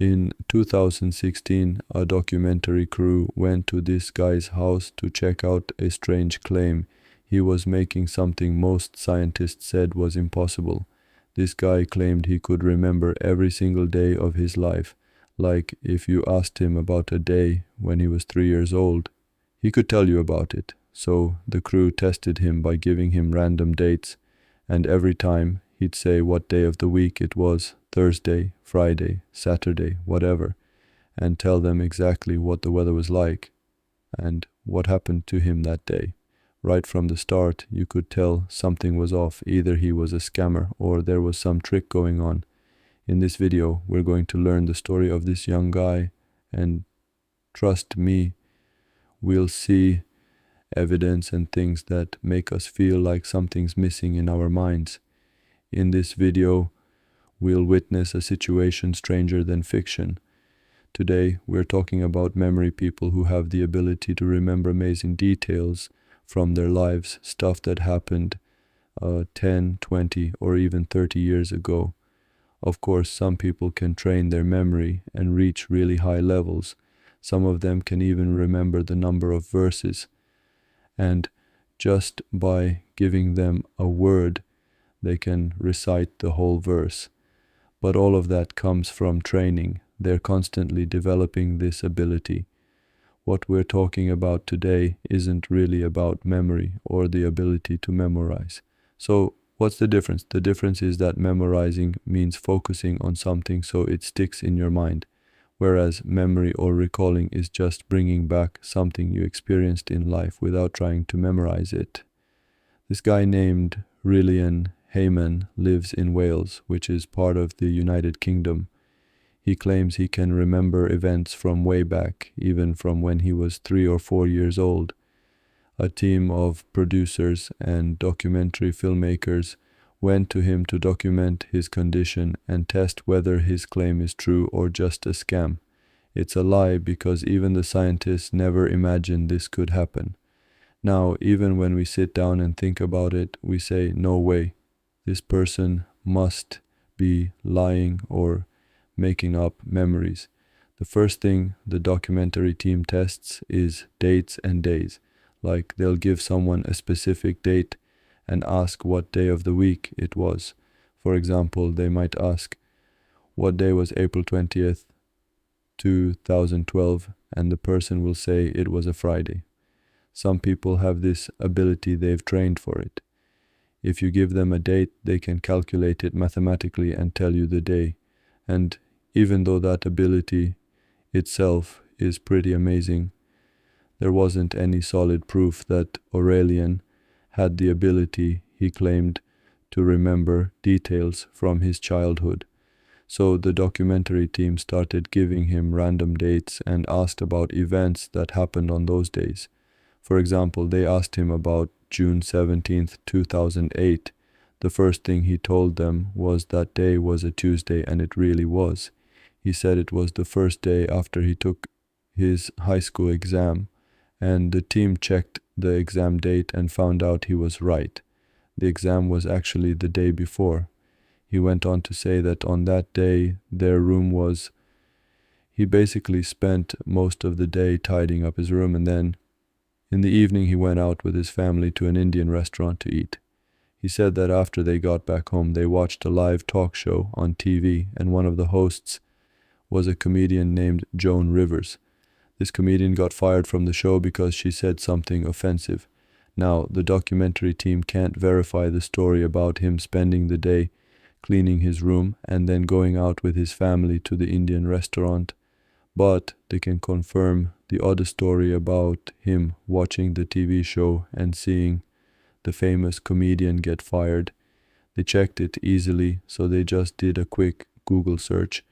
In 2016, a documentary crew went to this guy's house to check out a strange claim. He was making something most scientists said was impossible. This guy claimed he could remember every single day of his life. Like if you asked him about a day when he was 3 years old, he could tell you about it. So the crew tested him by giving him random dates, and every time he'd say what day of the week it was, Thursday, Friday, Saturday, whatever, and tell them exactly what the weather was like and what happened to him that day. Right from the start, you could tell something was off. Either he was a scammer or there was some trick going on. In this video, we're going to learn the story of this young guy, and trust me, we'll see evidence and things that make us feel like something's missing in our minds. In this video, we'll witness a situation stranger than fiction. Today, we're talking about memory people who have the ability to remember amazing details from their lives, stuff that happened 10, 20, or even 30 years ago. Of course, some people can train their memory and reach really high levels. Some of them can even remember the number of verses. And just by giving them a word, they can recite the whole verse. But all of that comes from training. They're constantly developing this ability. What we're talking about today isn't really about memory or the ability to memorize. So what's the difference? The difference is that memorizing means focusing on something so it sticks in your mind, whereas memory or recalling is just bringing back something you experienced in life without trying to memorize it. This guy named Rilian Hayman lives in Wales, which is part of the United Kingdom. He claims he can remember events from way back, even from when he was 3 or 4 years old. A team of producers and documentary filmmakers went to him to document his condition and test whether his claim is true or just a scam. It's a lie because even the scientists never imagined this could happen. Now, even when we sit down and think about it, we say, no way, this person must be lying or making up memories. The first thing the documentary team tests is dates and days. Like they'll give someone a specific date and ask what day of the week it was. For example, they might ask, what day was April 20th, 2012, and the person will say it was a Friday. Some people have this ability, they've trained for it. If you give them a date, they can calculate it mathematically and tell you the day. And even though that ability itself is pretty amazing, there wasn't any solid proof that Aurelian had the ability he claimed to remember details from his childhood. So the documentary team started giving him random dates and asked about events that happened on those days. For example, they asked him about June 17th, 2008. The first thing he told them was that day was a Tuesday, and it really was. He said it was the first day after he took his high school exam, and the team checked the exam date and found out he was right. The exam was actually the day before. He went on to say that on that day, their room was... He basically spent most of the day tidying up his room, and then in the evening he went out with his family to an Indian restaurant to eat. He said that after they got back home, they watched a live talk show on TV, and one of the hosts was a comedian named Joan Rivers. This comedian got fired from the show because she said something offensive. Now, the documentary team can't verify the story about him spending the day cleaning his room and then going out with his family to the Indian restaurant, but they can confirm the other story about him watching the TV show and seeing the famous comedian get fired. They checked it easily, so they just did a quick Google search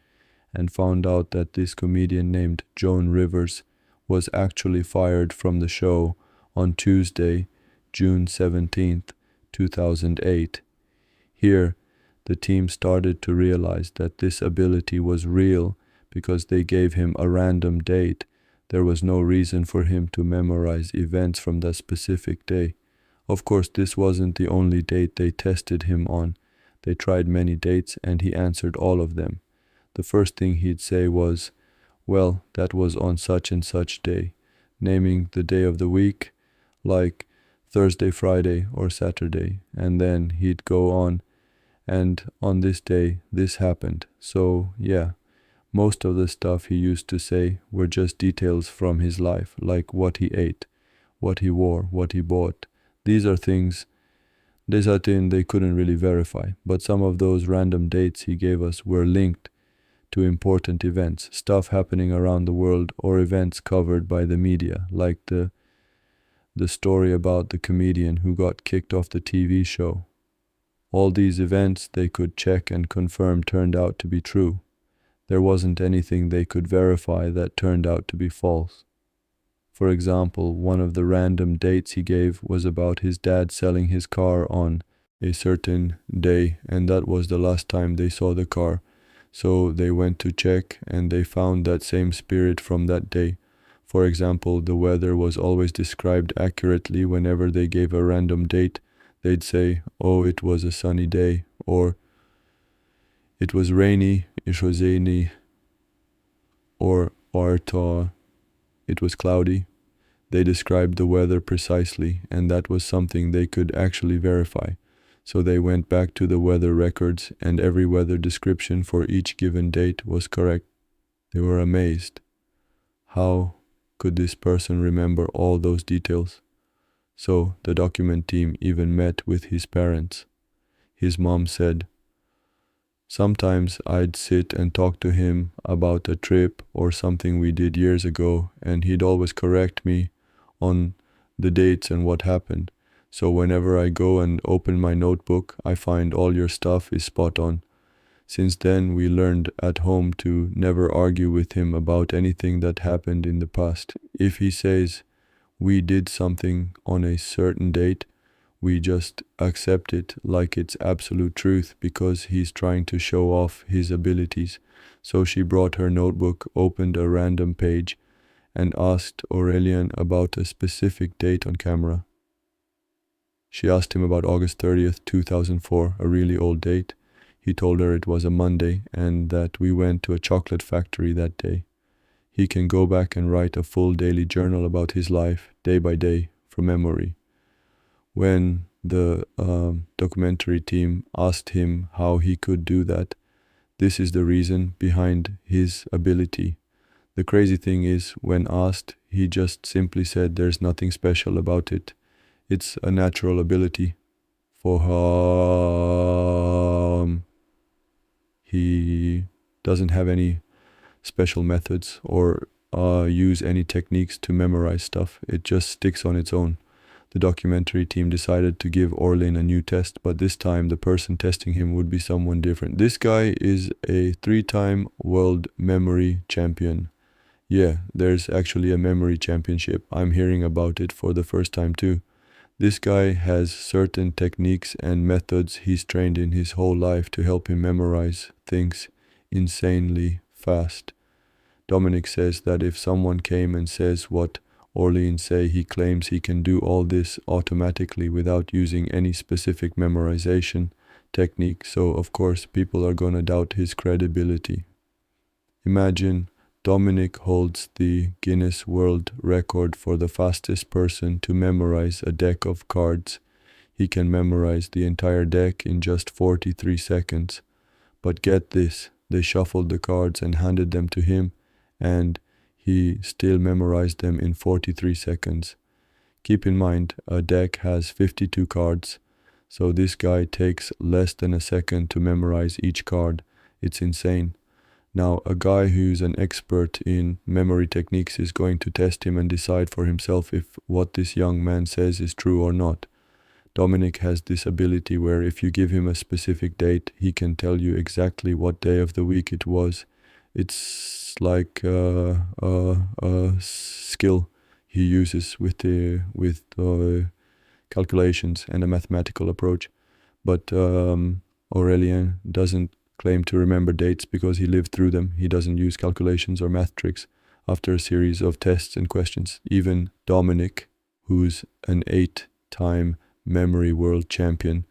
and found out that this comedian named Joan Rivers was actually fired from the show on Tuesday, June 17th, 2008. Here, the team started to realize that this ability was real because they gave him a random date. There was no reason for him to memorize events from that specific day. Of course, this wasn't the only date they tested him on. They tried many dates and he answered all of them. the first thing he'd say was, well, that was on such and such day, naming the day of the week, like Thursday, Friday, or Saturday, and then he'd go on, and on this day, this happened. So, yeah, most of the stuff he used to say were just details from his life, like what he ate, what he wore, what he bought. These are things Desatin they couldn't really verify, but some of those random dates he gave us were linked to important events, stuff happening around the world or events covered by the media, like the story about the comedian who got kicked off the TV show. All these events they could check and confirm turned out to be true. There wasn't anything they could verify that turned out to be false. For example, one of the random dates he gave was about his dad selling his car on a certain day, and that was the last time they saw the car. So they went to check and they found that same spirit from that day. For example, the weather was always described accurately whenever they gave a random date. They'd say, oh, it was a sunny day, or it was rainy, ishozeni, or arta, it was cloudy. They described the weather precisely, and that was something they could actually verify. So they went back to the weather records, and every weather description for each given date was correct. They were amazed. How could this person remember all those details? So the document team even met with his parents. His mom said, sometimes I'd sit and talk to him about a trip or something we did years ago, and he'd always correct me on the dates and what happened. So whenever I go and open my notebook, I find all your stuff is spot on. Since then, we learned at home to never argue with him about anything that happened in the past. If he says we did something on a certain date, we just accept it like it's absolute truth because he's trying to show off his abilities. So she brought her notebook, opened a random page, and asked Aurelian about a specific date on camera. She asked him about August 30th, 2004, a really old date. He told her it was a Monday and that we went to a chocolate factory that day. He can go back and write a full daily journal about his life, day by day, from memory. When the documentary team asked him how he could do that, this is the reason behind his ability. The crazy thing is, when asked, he just simply said there's nothing special about it. It's a natural ability for him. He doesn't have any special methods or use any techniques to memorize stuff. It just sticks on its own. The documentary team decided to give Orlin a new test, but this time the person testing him would be someone different. This guy is a 3-time world memory champion. Yeah, there's actually a memory championship. I'm hearing about it for the first time too. This guy has certain techniques and methods he's trained in his whole life to help him memorize things insanely fast. Dominic says that if someone came and says what Orlean say, he claims he can do all this automatically without using any specific memorization technique, so of course people are gonna doubt his credibility. Imagine Dominic holds the Guinness World Record for the fastest person to memorize a deck of cards. He can memorize the entire deck in just 43 seconds. But get this, they shuffled the cards and handed them to him, and he still memorized them in 43 seconds. Keep in mind, a deck has 52 cards, so this guy takes less than a second to memorize each card. It's insane. Now, a guy who's an expert in memory techniques is going to test him and decide for himself if what this young man says is true or not. Dominic has this ability where if you give him a specific date, he can tell you exactly what day of the week it was. It's like a skill he uses with calculations and a mathematical approach. But Aurelian doesn't claim to remember dates because he lived through them. He doesn't use calculations or math tricks after a series of tests and questions. Even Dominic, who's an 8-time memory world champion,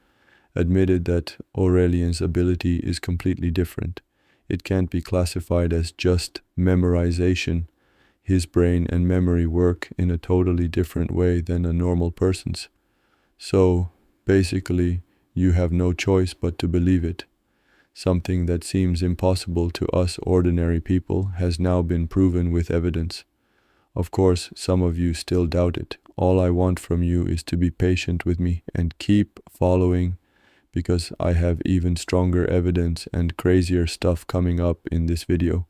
admitted that Aurelian's ability is completely different. It can't be classified as just memorization. His brain and memory work in a totally different way than a normal person's. So, basically, you have no choice but to believe it. Something that seems impossible to us ordinary people has now been proven with evidence. Of course, some of you still doubt it. All I want from you is to be patient with me and keep following, because I have even stronger evidence and crazier stuff coming up in this video.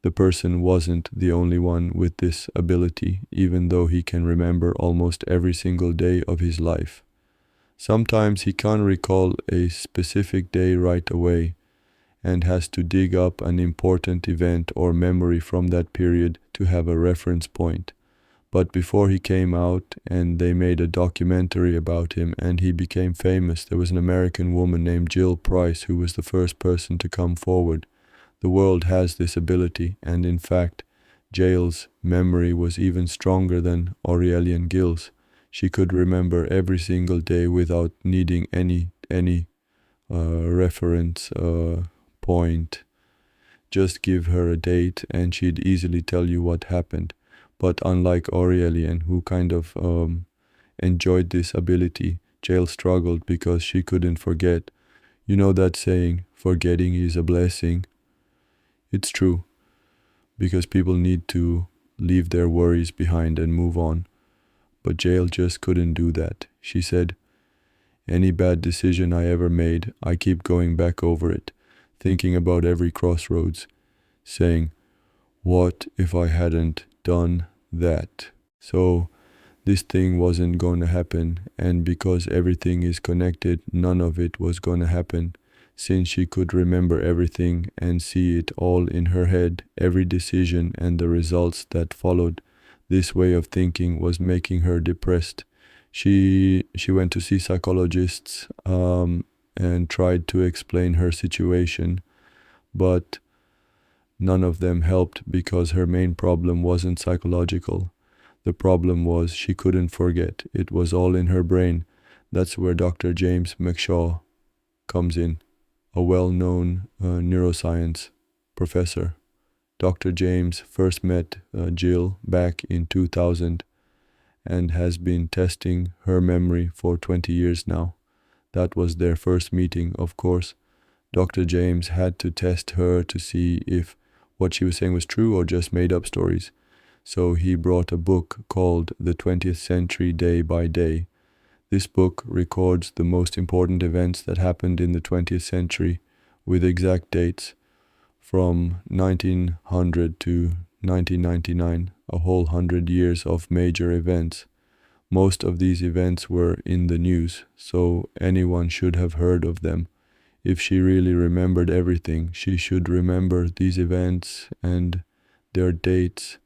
The person wasn't the only one with this ability, even though he can remember almost every single day of his life. Sometimes he can't recall a specific day right away and has to dig up an important event or memory from that period to have a reference point. But before he came out and they made a documentary about him and he became famous, there was an American woman named Jill Price who was the first person to come forward. The world has this ability, and in fact, Jill's memory was even stronger than Aurelian Gill's. She could remember every single day without needing any reference point. Just give her a date and she'd easily tell you what happened. But unlike Aurelian, who kind of enjoyed this ability, Jill struggled because she couldn't forget. You know that saying, forgetting is a blessing? It's true, because people need to leave their worries behind and move on. But Jill just couldn't do that. She said, any bad decision I ever made, I keep going back over it, thinking about every crossroads, saying, what if I hadn't done that? So this thing wasn't going to happen, and because everything is connected, none of it was going to happen. Since she could remember everything and see it all in her head, every decision and the results that followed, this way of thinking was making her depressed. She went to see psychologists and tried to explain her situation, but none of them helped because her main problem wasn't psychological. The problem was she couldn't forget. It was all in her brain. That's where Dr. James McShaw comes in, a well-known neuroscience professor. Dr. James first met Jill back in 2000 and has been testing her memory for 20 years now. That was their first meeting, of course. Dr. James had to test her to see if what she was saying was true or just made up stories. So he brought a book called The 20th Century Day by Day. This book records the most important events that happened in the 20th century with exact dates from 1900 to 1999, a whole 100 years of major events. Most of these events were in the news, so anyone should have heard of them. If she really remembered everything, she should remember these events and their dates.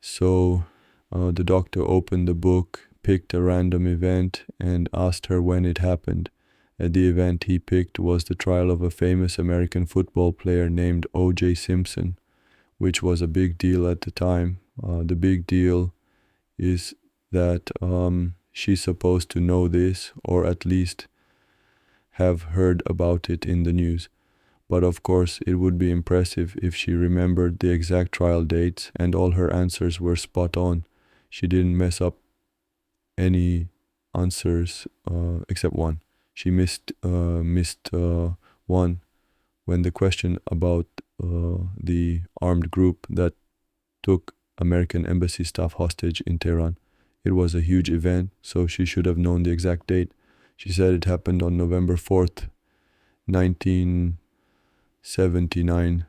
So the doctor opened the book, picked a random event, and asked her when it happened. The event he picked was the trial of a famous American football player named O.J. Simpson, which was a big deal at the time. The big deal is that she's supposed to know this, or at least have heard about it in the news. But of course, it would be impressive if she remembered the exact trial dates and all her answers were spot on. She didn't mess up any answers except one. She missed one when the question about the armed group that took American embassy staff hostage in Tehran. It was a huge event, so she should have known the exact date. She said it happened on November 4th, 1979,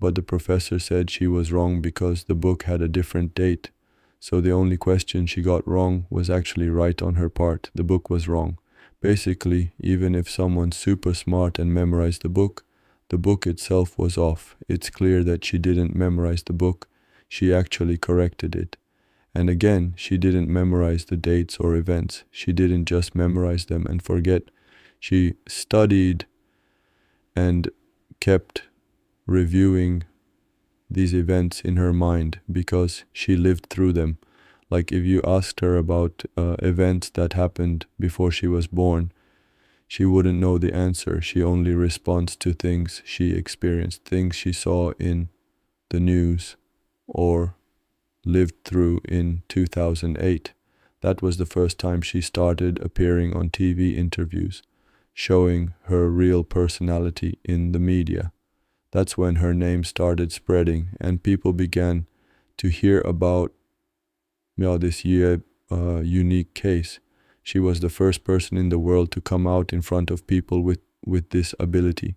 but the professor said she was wrong because the book had a different date. So the only question she got wrong was actually right on her part. The book was wrong. Basically, even if someone's super smart and memorized the book itself was off. It's clear that she didn't memorize the book. She actually corrected it. And again, she didn't memorize the dates or events. She didn't just memorize them and forget. She studied and kept reviewing these events in her mind because she lived through them. Like if you asked her about events that happened before she was born, She wouldn't know the answer. She only responds to things she experienced, things she saw in the news or lived through in 2008. That was the first time she started appearing on TV interviews, showing her real personality in the media. That's when her name started spreading and people began to hear about this unique case. She was the first person in the world to come out in front of people with this ability.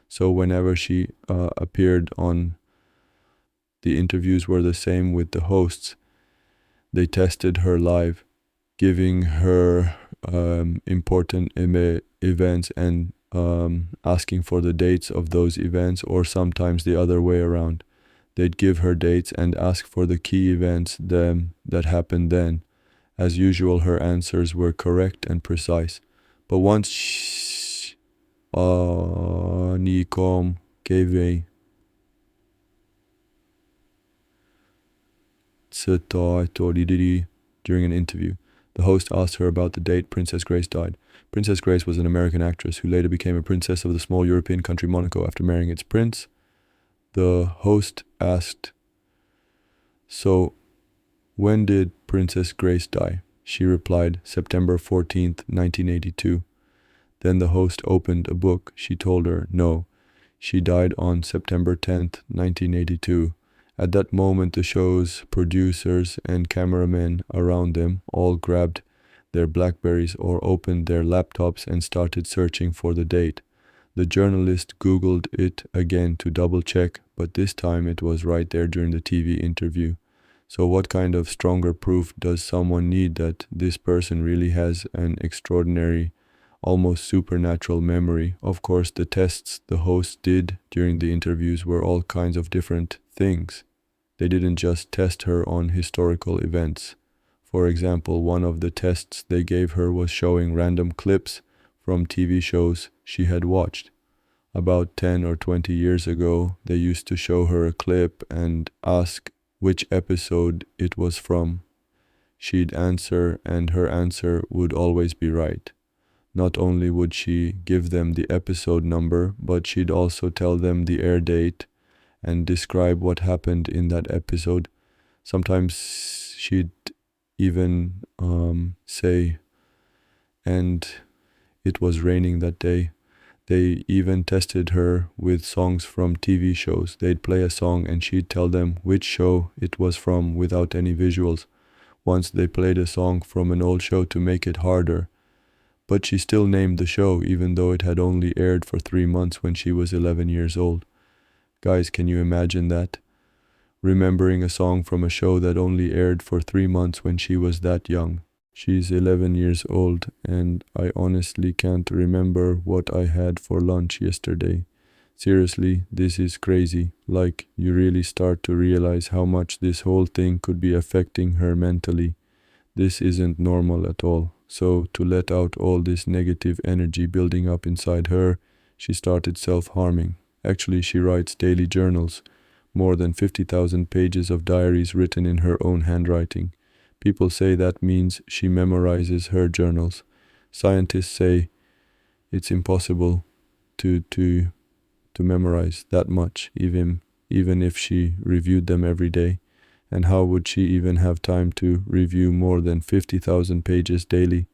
So whenever she appeared on, the interviews were the same with the hosts. They tested her live, giving her important events and asking for the dates of those events, or sometimes the other way around. They'd give her dates and ask for the key events that happened then. As usual, her answers were correct and precise. But once Nikom gave during an interview, the host asked her about the date Princess Grace died. Princess Grace was an American actress who later became a princess of the small European country Monaco after marrying its prince. The host asked, "So, when did Princess Grace die?" She replied, "September 14th, 1982. Then the host opened a book. She told her, "No, she died on September 10th, 1982. At that moment, the show's producers and cameramen around them all grabbed their Blackberries or opened their laptops and started searching for the date. The journalist Googled it again to double check, but this time it was right there during the TV interview. So what kind of stronger proof does someone need that this person really has an extraordinary, almost supernatural memory?" Of course, the tests the hosts did during the interviews were all kinds of different things. They didn't just test her on historical events. For example, one of the tests they gave her was showing random clips from TV shows she had watched. About 10 or 20 years ago, they used to show her a clip and ask which episode it was from. She'd answer, and her answer would always be right. Not only would she give them the episode number, but she'd also tell them the air date and describe what happened in that episode. Sometimes she'd even say, "And it was raining that day." They even tested her with songs from TV shows. They'd play a song and she'd tell them which show it was from without any visuals. Once they played a song from an old show to make it harder. But she still named the show even though it had only aired for 3 months when she was 11 years old. Guys, can you imagine that? Remembering a song from a show that only aired for 3 months when she was that young. She's 11 years old, and I honestly can't remember what I had for lunch yesterday. Seriously, this is crazy. Like, you really start to realize how much this whole thing could be affecting her mentally. This isn't normal at all. So, to let out all this negative energy building up inside her, she started self-harming. Actually, she writes daily journals, more than 50,000 pages of diaries written in her own handwriting. People say that means she memorizes her journals. Scientists say it's impossible to memorize that much, even if she reviewed them every day. And how would she even have time to review more than 50,000 pages daily?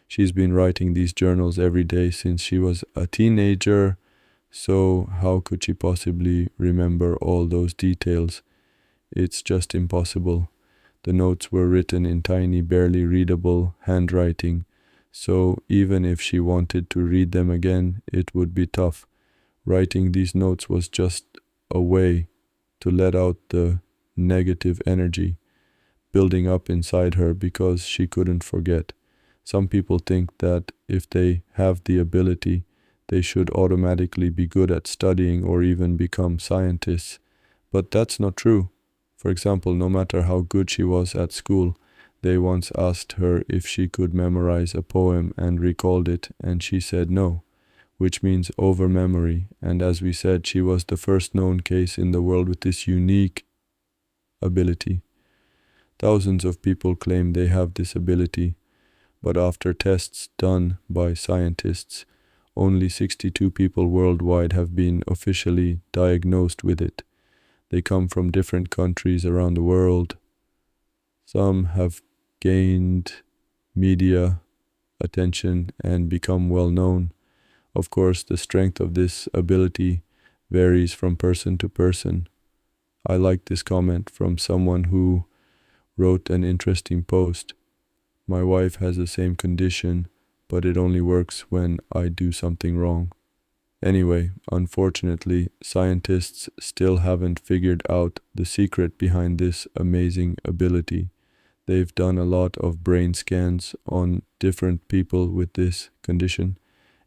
She's been writing these journals every day since she was a teenager, so how could she possibly remember all those details? It's just impossible. The notes were written in tiny, barely readable handwriting, so even if she wanted to read them again, it would be tough. Writing these notes was just a way to let out the negative energy building up inside her because she couldn't forget. Some people think that if they have the ability, they should automatically be good at studying or even become scientists, but that's not true. For example, no matter how good she was at school, they once asked her if she could memorize a poem and recalled it, and she said no, which means over-memory, and as we said, she was the first known case in the world with this unique ability. Thousands of people claim they have this ability, but after tests done by scientists, only 62 people worldwide have been officially diagnosed with it. They come from different countries around the world. Some have gained media attention and become well known. Of course, the strength of this ability varies from person to person. I like this comment from someone who wrote an interesting post. My wife has the same condition, but it only works when I do something wrong. Anyway, unfortunately, scientists still haven't figured out the secret behind this amazing ability. They've done a lot of brain scans on different people with this condition,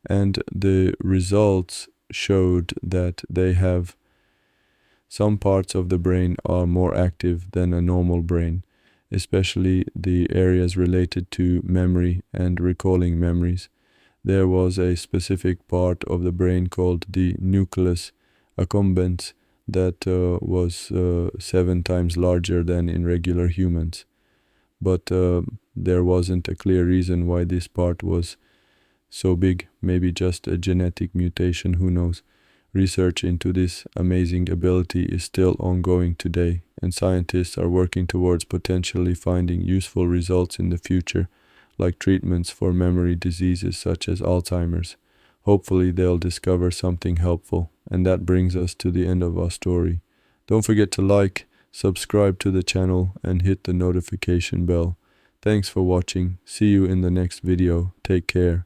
and the results showed that they have some parts of the brain are more active than a normal brain, especially the areas related to memory and recalling memories. There was a specific part of the brain called the nucleus accumbens that was 7 times larger than in regular humans. But there wasn't a clear reason why this part was so big. Maybe just a genetic mutation, who knows. Research into this amazing ability is still ongoing today, and scientists are working towards potentially finding useful results in the future, like treatments for memory diseases such as Alzheimer's. Hopefully they'll discover something helpful. And that brings us to the end of our story. Don't forget to like, subscribe to the channel, and hit the notification bell. Thanks for watching. See you in the next video. Take care.